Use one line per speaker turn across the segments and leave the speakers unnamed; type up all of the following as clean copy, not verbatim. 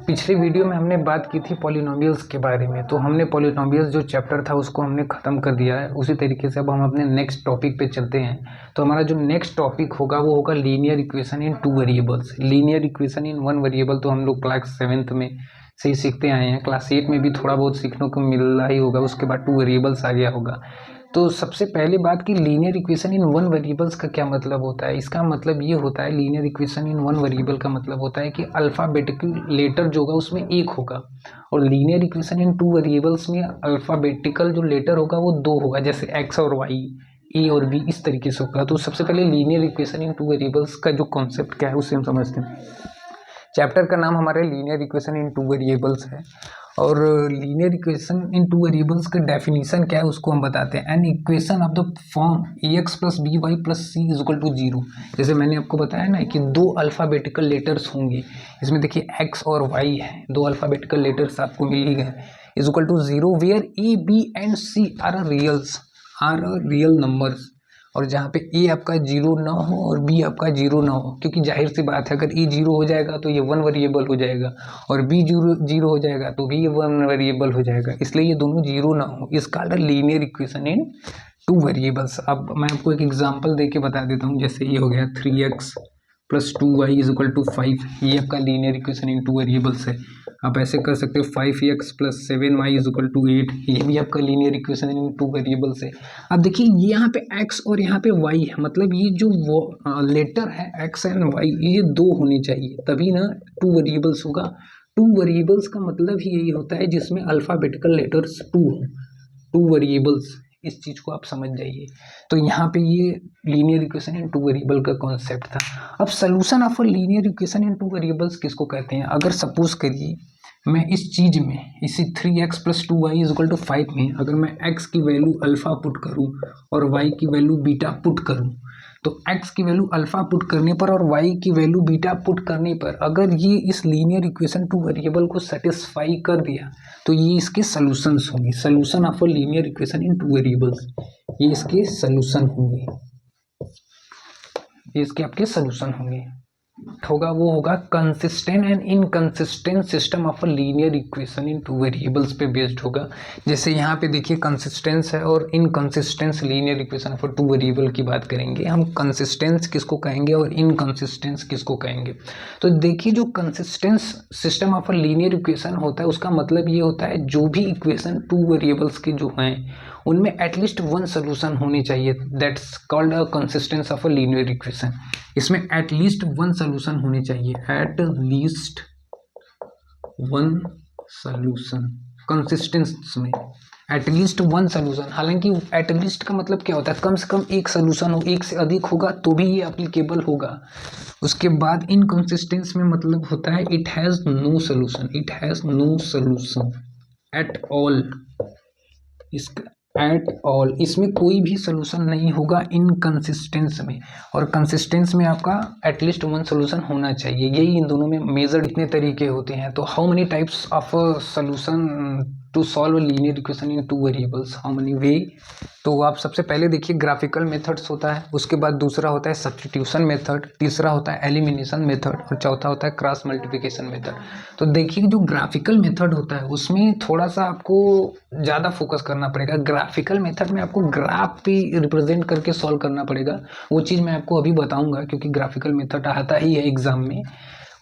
पिछले वीडियो में हमने बात की थी पॉलिनोमियल्स के बारे में। तो हमने पॉलिनोमियल्स जो चैप्टर था उसको हमने ख़त्म कर दिया है। उसी तरीके से अब हम अपने नेक्स्ट टॉपिक पे चलते हैं। तो हमारा जो नेक्स्ट टॉपिक होगा वो होगा linear equation in two variables. Linear equation in one variable तो हम लोग क्लास 7th में से ही सीखते आए हैं। क्लास 8 में भी थोड़ा बहुत सीखने को मिल रहा ही होगा, उसके बाद टू वेरिएबल्स आ गया होगा। तो सबसे पहली बात कि linear equation in one variables का क्या मतलब होता है। इसका मतलब ये होता है, linear equation in one variable का मतलब होता है कि अल्फ़ाबेटिकल लेटर जो होगा उसमें एक होगा, और linear equation in two variables में अल्फ़ाबेटिकल जो लेटर होगा वो दो होगा, जैसे एक्स और वाई, ए और बी, इस तरीके से होगा। तो सबसे पहले linear equation in two variables का जो कॉन्सेप्ट क्या है उसे हम समझते हैं। चैप्टर का नाम हमारे linear equation in two variables है, और linear equation in two variables का डेफिनेशन क्या है उसको हम बताते हैं। An equation of the form a x plus b y plus c is equal to 0। जैसे मैंने आपको बताया ना कि दो अल्फ़ाबेटिकल लेटर्स होंगे, इसमें देखिए एक्स और वाई है, दो अल्फ़ाबेटिकल लेटर्स आपको मिल ही गए, is equal to 0 where a b and c are real numbers. और जहाँ पे ए आपका 0 ना हो और बी आपका 0 ना हो, क्योंकि जाहिर सी बात है अगर ए 0 हो जाएगा तो ये वन वेरिएबल हो जाएगा, और बी 0 हो जाएगा तो भी ये वन वेरिएबल हो जाएगा, इसलिए ये दोनों 0 ना हो। इसका linear equation in two variables. अब मैं आपको एक एग्जांपल देके बता देता हूँ। जैसे ये हो गया 3x plus 2y is equal to 5, ये आपका linear equation in two variables है। आप ऐसे कर सकते हो 5x plus 7y is equal to 8, ये भी आपका linear equation in two variables है। अब देखिए ये यहाँ पे x और यहाँ पे y है, मतलब ये जो लेटर है x एंड y ये दो होने चाहिए, तभी ना टू वेरिएबल्स होगा। टू वेरिएबल्स का मतलब ही यही होता है जिसमें अल्फ़ाबेटिकल लेटर्स टू हो, टू वेरिएबल्स, इस चीज़ को आप समझ जाइए। तो यहाँ पे ये linear equation in two variable का कॉन्सेप्ट था। अब solution of a linear equation in two variables किसको कहते हैं। अगर सपोज करिए मैं इस चीज़ में, इसी 3x plus 2y is equal to 5 में अगर मैं x की वैल्यू अल्फ़ा पुट करूँ और y की वैल्यू बीटा पुट करूँ, तो x की वैल्यू अल्फ़ा पुट करने पर और y की वैल्यू बीटा पुट करने पर अगर ये इस लीनियर इक्वेशन टू वेरिएबल को सेटिस्फाई कर दिया तो ये इसके सॉल्यूशंस होंगे। Solution of a linear equation in two variables, ये इसके सॉल्यूशन होंगे, ये इसके आपके सॉल्यूशन होंगे। होगा वो होगा consistent and inconsistent system of a linear equation in two variables पे बेस्ड होगा। जैसे यहाँ पे देखिए कंसिस्टेंस है और inconsistence linear equation of a two variable की बात करेंगे हम। कंसिस्टेंस किसको कहेंगे और इनकंसिस्टेंस किसको कहेंगे। तो देखिए जो consistence system of a linear equation होता है उसका मतलब ये होता है जो भी इक्वेशन टू वेरिएबल्स के जो हैं उनमें एटलीस्ट वन सोल्यूशन होनी चाहिए, that's called a consistence of a linear equation. इसमें एटलीस्ट वन सोल्यूशन होनी चाहिए, at least one solution. Consistence में एटलीस्ट वन सोल्यूशन, हालांकि एटलीस्ट का मतलब क्या होता है, कम से कम एक सोल्यूशन हो, एक से अधिक होगा तो भी ये एप्लीकेबल होगा। उसके बाद इनकंसिस्टेंस में मतलब होता है it has no solution, it has no solution at all, इसका एट ऑल, इसमें कोई भी सोल्यूशन नहीं होगा इनकंसिस्टेंस में। और कंसिस्टेंस में आपका एटलीस्ट वन सोल्यूशन होना चाहिए। यही इन दोनों में मेजर्ड इतने तरीके होते हैं। तो how many types of solution to solve linear equation in two variables, how many way. तो आप सबसे पहले देखिए ग्राफिकल मेथड्स होता है, उसके बाद दूसरा होता है सब्स्टिट्यूशन मेथड, तीसरा होता है एलिमिनेशन मेथड, और चौथा होता है क्रॉस मल्टीप्लिकेशन मेथड। तो देखिए जो ग्राफिकल मेथड होता है उसमें थोड़ा सा आपको ज़्यादा फोकस करना पड़ेगा। ग्राफिकल मेथड में आपको ग्राफ पे रिप्रेजेंट करके सॉल्व करना पड़ेगा, वो चीज़ मैं आपको अभी बताऊंगा क्योंकि ग्राफिकल मेथड आता ही है एग्जाम में।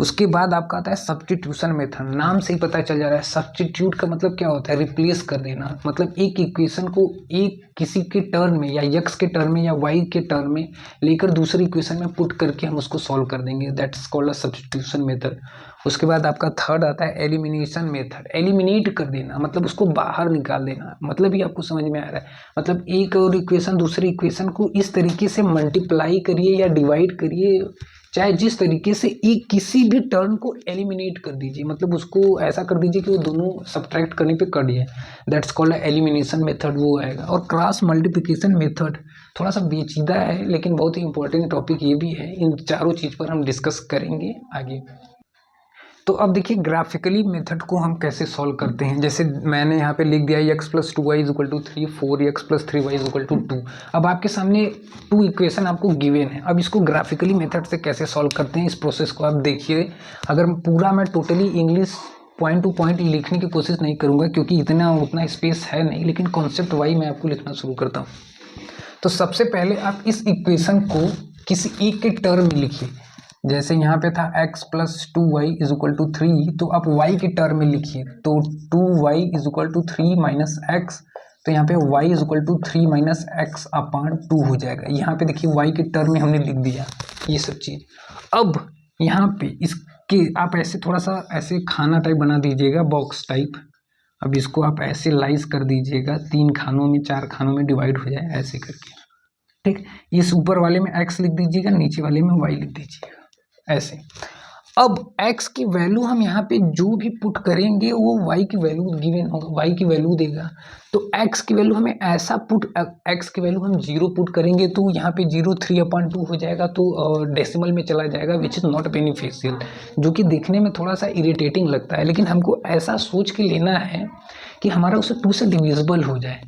उसके बाद आपका आता है सब्स्टिट्यूशन मेथड, नाम से ही पता चल जा रहा है। सब्स्टिट्यूट का मतलब क्या होता है, रिप्लेस कर देना, मतलब एक इक्वेशन को एक किसी के टर्म में या x के टर्म में या y के टर्म में लेकर दूसरी इक्वेशन में पुट करके हम उसको सॉल्व कर देंगे, that's called a substitution method. उसके बाद आपका थर्ड आता है एलिमिनेशन मेथड, एलिमिनेट कर देना मतलब उसको बाहर निकाल देना, मतलब ये आपको समझ में आ रहा है। मतलब एक और इक्वेशन दूसरी इक्वेशन को इस तरीके से मल्टीप्लाई करिए या डिवाइड करिए, चाहे जिस तरीके से एक किसी भी टर्म को एलिमिनेट कर दीजिए, मतलब उसको ऐसा कर दीजिए कि वो दोनों सब्ट्रैक्ट करने पे कट जाए, दैट्स कॉल्ड एलिमिनेशन मेथड, वो आएगा। और क्रॉस मल्टीप्लिकेशन मेथड थोड़ा सा पेचीदा है लेकिन बहुत ही इंपॉर्टेंट टॉपिक ये भी है। इन चारों चीज़ पर हम डिस्कस करेंगे आगे। तो अब देखिए ग्राफिकली मेथड को हम कैसे सॉल्व करते हैं। जैसे मैंने यहाँ पे लिख दिया x plus 2y is equal to 3, 4x plus 3y is equal to 2। अब आपके सामने 2 इक्वेशन आपको गिवन है। अब इसको ग्राफिकली मेथड से कैसे सॉल्व करते हैं, इस प्रोसेस को आप देखिए। अगर पूरा मैं totally English point two point लिखने की कोशिश नहीं करूँगा क्योंकि उतना स्पेस है नहीं, लेकिन कॉन्सेप्ट वाइज मैं आपको लिखना शुरू करता हूँ। तो सबसे पहले आप इस इक्वेशन को किसी एक के टर्म में लिखिए। जैसे यहाँ पे था x plus 2y is equal to 3, तो आप y के टर्म में लिखिए। तो 2y is equal to 3 minus X, तो यहाँ पे y is equal to 3 minus X upon 2 हो जाएगा। यहाँ पे देखिए y के टर्म में हमने लिख दिया ये सब चीज़। अब यहाँ पे इसके आप ऐसे थोड़ा सा ऐसे खाना टाइप बना दीजिएगा, बॉक्स टाइप। अब इसको आप ऐसे लाइज कर दीजिएगा, 3 खानों में 4 खानों में डिवाइड हो जाए ऐसे करके, ठीक। इस ऊपर वाले में x लिख दीजिएगा, नीचे वाले में y लिख दीजिएगा ऐसे। अब x की वैल्यू हम यहाँ पे जो भी पुट करेंगे वो y की वैल्यू गिवन होगा, y की वैल्यू देगा। तो x की वैल्यू हमें ऐसा x की वैल्यू हम 0 पुट करेंगे तो यहाँ पे 0 3/2 हो जाएगा, तो डेसिमल में चला जाएगा, विच इज़ नॉट बेनिफिशियल, जो कि देखने में थोड़ा सा इरिटेटिंग लगता है। लेकिन हमको ऐसा सोच के लेना है कि हमारा उसे 2 से डिविजिबल हो जाए।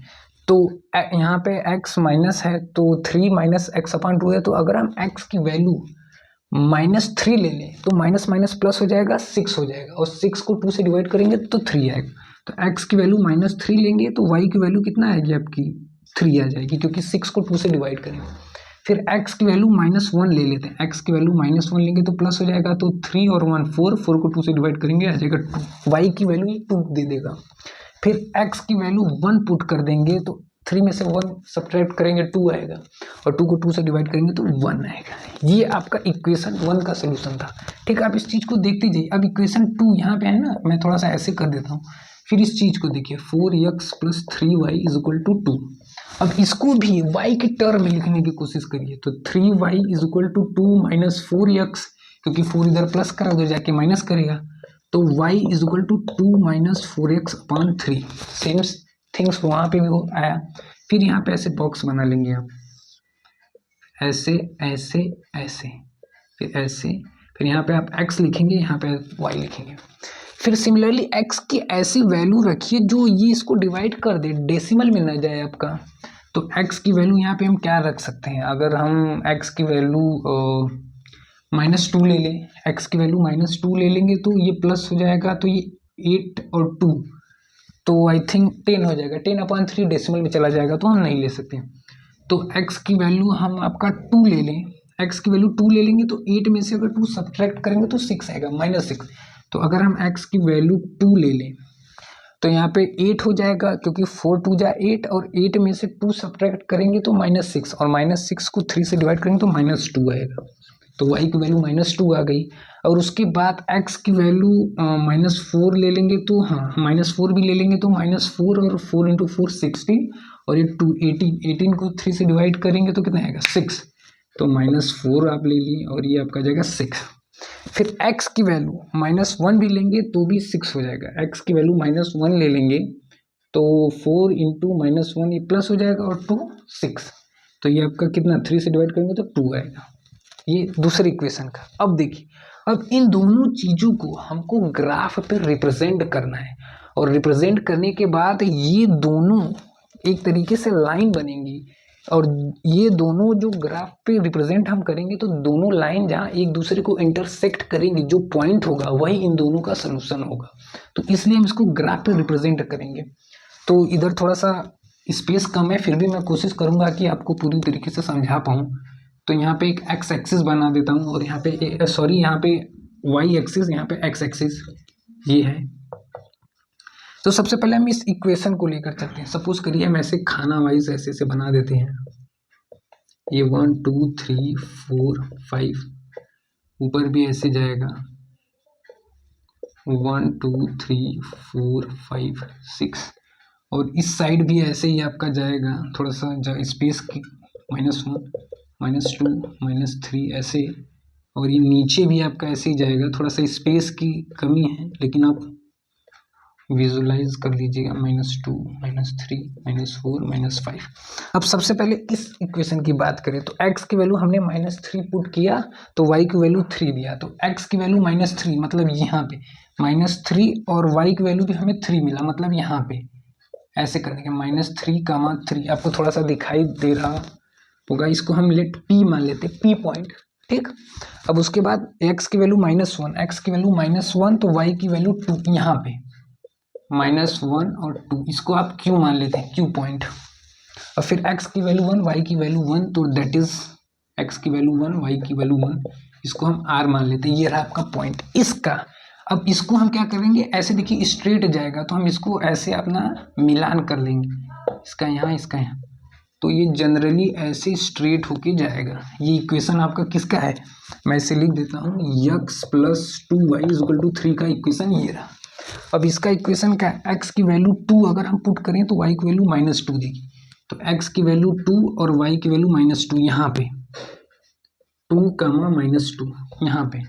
तो यहाँ पे x माइनस है तो 3 माइनस एक्स अपान 2 है, तो अगर हम x की वैल्यू -3 ले लें तो माइनस माइनस प्लस हो जाएगा, 6 हो जाएगा, और 6 को 2 से डिवाइड करेंगे तो 3 आएगा। तो x की वैल्यू -3 लेंगे तो y की वैल्यू कितना आएगी आपकी 3 आ जाएगी, क्योंकि 6 को 2 से डिवाइड करेंगे। फिर x की वैल्यू -1 ले लेते हैं, x की वैल्यू -1 लेंगे तो प्लस हो जाएगा, तो 3 और 1 4, 4 को 2 से डिवाइड करेंगे आ जाएगा 2, y की वैल्यू 2 दे देगा। फिर x की वैल्यू 1 पुट कर देंगे तो 3 में से 1 सब्ट्रैक्ट करेंगे 2 आएगा, और 2 को 2 से डिवाइड करेंगे तो 1 आएगा। ये आपका इक्वेशन 1 का सोल्यूशन था, ठीक है। आप इस चीज़ को देखते जाइए। अब इक्वेशन 2 यहाँ पे है ना, मैं थोड़ा सा ऐसे कर देता हूँ। फिर इस चीज़ को देखिए, 4x plus 3y is equal to 2। अब इसको भी y के टर्म में लिखने की कोशिश करिए। तो 3y is equal to 2 minus 4x, क्योंकि 4 इधर प्लस करा उधर जाके माइनस करेगा, तो y is equal to 2 minus 4x upon 3। Same things वहाँ पे भी आया। फिर यहाँ पे ऐसे बॉक्स बना लेंगे आप, ऐसे ऐसे ऐसे, फिर ऐसे, फिर यहाँ पे आप x लिखेंगे, यहाँ पे y लिखेंगे। फिर सिमिलरली x की ऐसी वैल्यू रखिए जो ये इसको डिवाइड कर दे, डेसिमल में न जाए आपका। तो x की वैल्यू यहाँ पे हम क्या रख सकते हैं, अगर हम x की वैल्यू -2 ले लें, x की वैल्यू -2 ले लेंगे तो ये प्लस हो जाएगा, तो ये 8 और 2 तो आई थिंक 10 हो जाएगा। 10/3 डेसिमल में चला जाएगा तो हम नहीं ले सकते। तो x की वैल्यू हम आपका 2 ले लें, x की वैल्यू 2 ले लेंगे तो 8 में से अगर 2 सब्ट्रैक्ट करेंगे तो 6 आएगा, -6। तो अगर हम x की वैल्यू 2 ले लें तो यहाँ पे 8 हो जाएगा, क्योंकि 4 2 जा 8, और 8 में से 2 सब्ट्रैक्ट करेंगे तो -6, और -6 को 3 से डिवाइड करेंगे तो -2 आएगा। तो y की वैल्यू -2 आ गई। और उसके बाद x की वैल्यू -4 ले लेंगे तो हाँ, -4 भी ले लेंगे तो -4 और 4 × 4 16, और ये 2 18 को 3 से डिवाइड करेंगे तो कितना आएगा 6, तो -4 आप ले लिए और ये आपका जाएगा 6। फिर x की वैल्यू -1 भी लेंगे तो भी 6 हो जाएगा। x की वैल्यू -1 ले लेंगे तो 4 × -1 ये प्लस हो जाएगा, और 2 6, तो ये आपका कितना 3 से डिवाइड करेंगे तो 2 आएगा। ये दूसरे इक्वेशन का। अब देखिए, अब इन दोनों चीज़ों को हमको ग्राफ पे रिप्रेजेंट करना है, और रिप्रेजेंट करने के बाद ये दोनों एक तरीके से लाइन बनेंगी, और ये दोनों जो ग्राफ पे रिप्रेजेंट हम करेंगे तो दोनों लाइन जहाँ एक दूसरे को इंटरसेक्ट करेंगे, जो पॉइंट होगा वही इन दोनों का सलूशन होगा। तो इसलिए हम इसको ग्राफ पे रिप्रेजेंट करेंगे। तो इधर थोड़ा सा स्पेस कम है, फिर भी मैं कोशिश करूँगा कि आपको पूरी तरीके से समझा पाऊँ। तो यहाँ पे एक x एक्सिस बना देता हूँ, और यहाँ पे यहाँ पे y एक्सिस, यहाँ पे x एक्सिस ये है। तो सबसे पहले हम इस इक्वेशन को लेकर चलते हैं। सपोज करिए हम ऐसे खाना वाइज ऐसे से बना देते हैं, ये 1 2 3 4 5, ऊपर भी ऐसे जाएगा 1 2 3 4 5 6, और इस साइड भी ऐसे ही आपका जाएगा, थोड़ा सा स्पेस की -1 -2 -3 ऐसे, और ये नीचे भी आपका ऐसे ही जाएगा, थोड़ा सा स्पेस की कमी है, लेकिन आप विजुलाइज कर लीजिएगा, -2 -3 -4 -5। अब सबसे पहले इस इक्वेशन की बात करें तो x की वैल्यू हमने -3 पुट किया तो y की वैल्यू 3 दिया, तो x की वैल्यू -3 मतलब यहाँ पे -3 और y की वैल्यू भी हमें 3 मिला, मतलब यहाँ पे ऐसे करने के -3, 3 आपको थोड़ा सा दिखाई दे रहा होगा, इसको हम लेट p मान लेते, p पॉइंट, ठीक। अब उसके बाद x की वैल्यू -1, x की वैल्यू -1 तो y की वैल्यू 2, यहाँ पे -1 और 2, इसको आप q मान लेते हैं, q पॉइंट। और फिर x की वैल्यू 1, y की वैल्यू 1, तो दैट इज x की वैल्यू 1, y की वैल्यू 1, इसको हम r मान लेते हैं। ये रहा आपका पॉइंट इसका। अब इसको हम क्या करेंगे, ऐसे देखिए स्ट्रेट जाएगा तो हम इसको ऐसे अपना मिलान कर लेंगे, इसका यहाँ इसका यहाँ, तो ये जनरली ऐसे स्ट्रेट होके जाएगा। ये इक्वेशन आपका किसका है, मैं इसे लिख देता हूँ, x + 2y = 3 का इक्वेशन ये रहा। अब इसका इक्वेशन क्या है, x की वैल्यू 2 अगर हम पुट करें तो y की वैल्यू -2 देगी, तो x की वैल्यू 2 और y की वैल्यू -2, यहाँ पे 2, -2 यहाँ पे,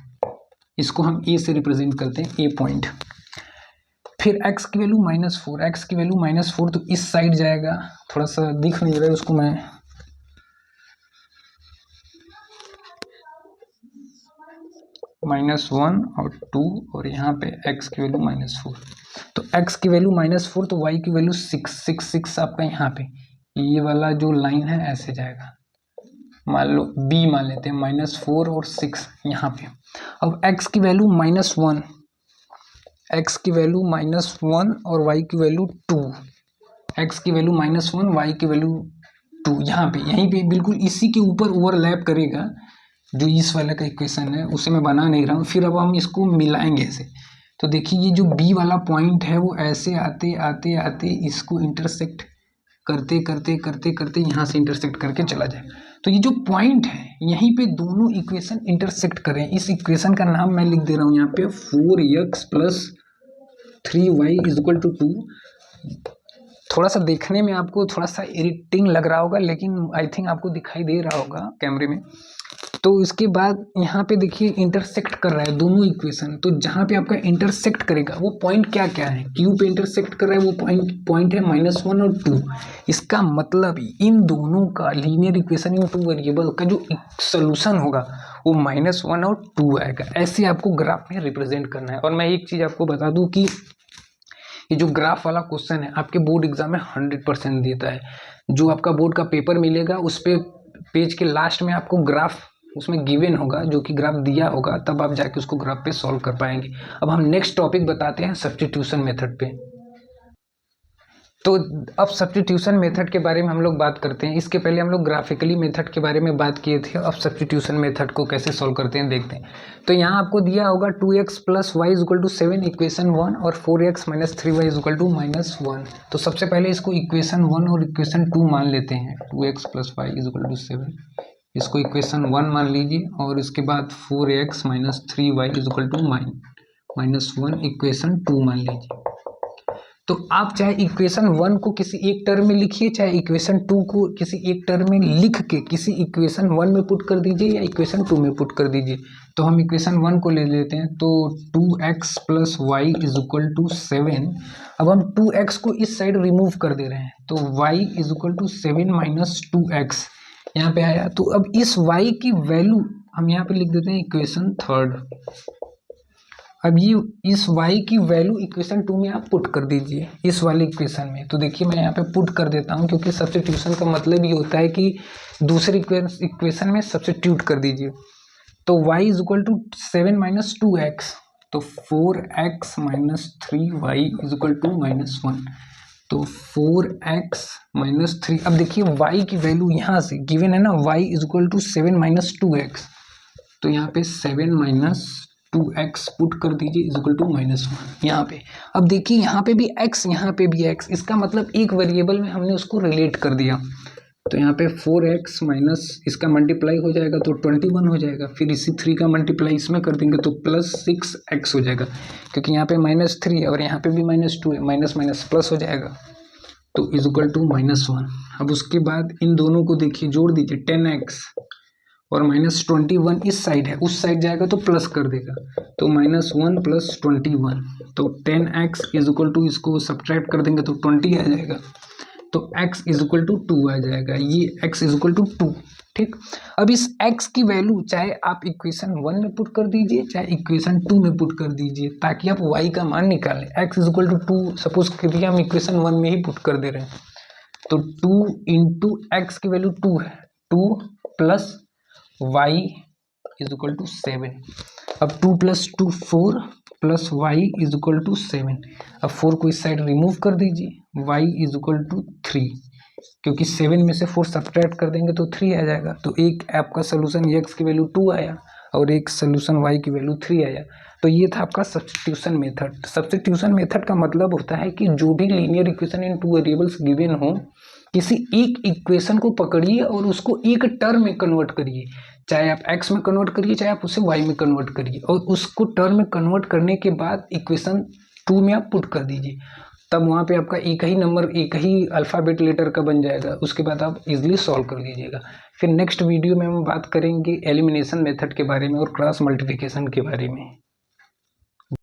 इसको हम a से रिप्रेजेंट करते हैं, a पॉइंट। फिर x की वैल्यू -4, x की वैल्यू -4 तो इस साइड जाएगा, थोड़ा सा दिख नहीं रहा है उसको, मैं -1 और 2 और यहाँ पे x की वैल्यू -4, तो x की वैल्यू -4 तो y की वैल्यू 6 आपका यहाँ पे, ये वाला जो लाइन है ऐसे जाएगा, मान लो b मान लेते हैं, -4 और 6 यहाँ पे। अब x की वैल्यू -1, x की वैल्यू -1 और y की वैल्यू 2, x की वैल्यू -1, y की वैल्यू 2, यहाँ पे यहीं पे बिल्कुल इसी के ऊपर ओवरलैप करेगा जो इस वाले का इक्वेशन है, उसे मैं बना नहीं रहा हूँ। फिर अब हम इसको मिलाएंगे ऐसे, तो देखिए ये जो b वाला पॉइंट है वो ऐसे आते आते आते इसको इंटरसेक्ट करते करते करते करते यहाँ से इंटरसेक्ट करके चला जाएगा। तो ये जो पॉइंट है यहीं पे दोनों इक्वेशन इंटरसेक्ट करें, इस इक्वेशन का नाम मैं लिख दे रहा हूँ यहाँ पे 4x + 3y = 2। थोड़ा सा देखने में आपको थोड़ा सा इरिटेटिंग लग रहा होगा, लेकिन आई थिंक आपको दिखाई दे रहा होगा कैमरे में। तो इसके बाद यहाँ पे देखिए इंटरसेक्ट कर रहा है दोनों इक्वेशन, तो जहाँ पे आपका इंटरसेक्ट करेगा वो पॉइंट क्या क्या है, क्यू पे इंटरसेक्ट कर रहा है, वो पॉइंट है -1 और 2। इसका मतलब इन दोनों का लीनियर इक्वेशन इन 2 वेरिएबल का जो सोल्यूशन होगा वो -1 और 2 आएगा। ऐसे आपको ग्राफ में रिप्रेजेंट करना है। और मैं एक चीज़ आपको बता दूँ कि ये जो ग्राफ वाला क्वेश्चन है आपके बोर्ड एग्जाम में 100% देता है। जो आपका बोर्ड का पेपर मिलेगा उस पे पेज के लास्ट में आपको ग्राफ उसमें गिवन होगा, जो कि ग्राफ दिया होगा, तब आप जाके उसको ग्राफ पे सॉल्व कर पाएंगे। अब हम नेक्स्ट टॉपिक बताते हैं सब्स्टिट्यूशन मेथड पे। तो अब सब्स्टिट्यूशन मेथड के बारे में हम लोग बात करते हैं। इसके पहले हम लोग ग्राफिकली मेथड के बारे में बात किए थे, अब सब्स्टिट्यूशन मेथड को कैसे सॉल्व करते हैं देखते हैं। तो यहाँ आपको दिया होगा 2x + y = 7 इक्वेशन 1 और 4x - 3y = -1। तो सबसे पहले इसको इक्वेशन 1 और इक्वेशन 2 मान लेते हैं। 2x + y = 7, इसको इक्वेशन 1 मान लीजिए, और इसके बाद 4x - 3y = -1 इक्वेशन 2 मान लीजिए। तो आप चाहे इक्वेशन 1 को किसी एक टर्म में लिखिए, चाहे इक्वेशन 2 को किसी एक टर्म में लिख के किसी इक्वेशन 1 में पुट कर दीजिए या इक्वेशन 2 में पुट कर दीजिए। तो हम इक्वेशन 1 को ले लेते हैं, तो 2x + y = 7। अब हम 2x को इस साइड रिमूव कर दे रहे हैं, तो y = 7 - 2x यहाँ पे आया। तो अब इस y की वैल्यू हम यहाँ पे लिख देते हैं इक्वेशन 3। अब ये इस y की वैल्यू इक्वेशन 2 में आप पुट कर दीजिए इस वाले इक्वेशन में। तो देखिए मैं यहाँ पे पुट कर देता हूँ, क्योंकि सब्स्टिट्यूशन का मतलब ये होता है कि दूसरी इक्वेशन में सब्स्टिट्यूट कर दीजिए। तो y = 7 - 2x, तो 4x - 3y = -1। तो 4x - 3, अब देखिए y की वैल्यू यहाँ से गिवन है ना, y = 7 - 2x, तो यहाँ पे 7 - 2x पुट कर दीजिए = -1 यहाँ पे। अब देखिए यहाँ पे भी x, यहाँ पे भी x, इसका मतलब एक वेरिएबल में हमने उसको रिलेट कर दिया। तो यहाँ पे 4x माइनस इसका मल्टीप्लाई हो जाएगा तो 21 हो जाएगा, फिर इसी 3 का मल्टीप्लाई इसमें कर देंगे तो +6x हो जाएगा, क्योंकि यहाँ पे -3 और यहाँ पे भी -2 है, माइनस माइनस प्लस हो जाएगा, तो = -1। अब उसके बाद इन दोनों को देखिए जोड़ दीजिए, 10x और -21 इस साइड है, उस साइड जाएगा तो प्लस कर देगा, तो -1 + 21, तो 10x इज इक्वल टू, इसको सब्ट्रैक्ट कर देंगे तो 20 आ जाएगा, तो x इज इक्वल टू 2 आ जाएगा, ये x इज इक्वल टू 2। ठीक, अब इस x की वैल्यू चाहे आप इक्वेशन 1 में पुट कर दीजिए, चाहे इक्वेशन 2 में पुट कर दीजिए, ताकि आप y का मान निकालें। x is equal to 2 suppose करिए हम इक्वेशन 1 में ही पुट कर दे रहे हैं, तो 2 इंटू एक्स की वैल्यू 2 है, 2 plus y is equal to 7। अब 2 + 2 4 plus y is equal to 7। अब 4 को इस साइड रिमूव कर दीजिए, y इज इक्वल टू 3, क्योंकि 7 में से 4 सब्ट्रैक्ट कर देंगे तो 3 आ जाएगा। तो एक आपका सोल्यूशन x की वैल्यू 2 आया और एक सोल्यूशन y की वैल्यू 3 आया। तो ये था आपका सब्स्टिट्यूशन मेथड। सब्स्टिट्यूशन मेथड का मतलब होता है कि जो भी linear equation in two variables given हो, किसी एक इक्वेशन को पकड़िए और उसको एक टर्म में कन्वर्ट करिए, चाहे आप x में कन्वर्ट करिए, चाहे आप उसे y में कन्वर्ट करिए, और उसको टर्म में कन्वर्ट करने के बाद इक्वेशन 2 में आप पुट कर दीजिए। तब वहाँ पे आपका एक ही नंबर, एक ही अल्फ़ाबेट लेटर का बन जाएगा, उसके बाद आप इजीली सॉल्व कर लीजिएगा। फिर नेक्स्ट वीडियो में हम बात करेंगे एलिमिनेशन मेथड के बारे में और क्रॉस मल्टीप्लिकेशन के बारे में।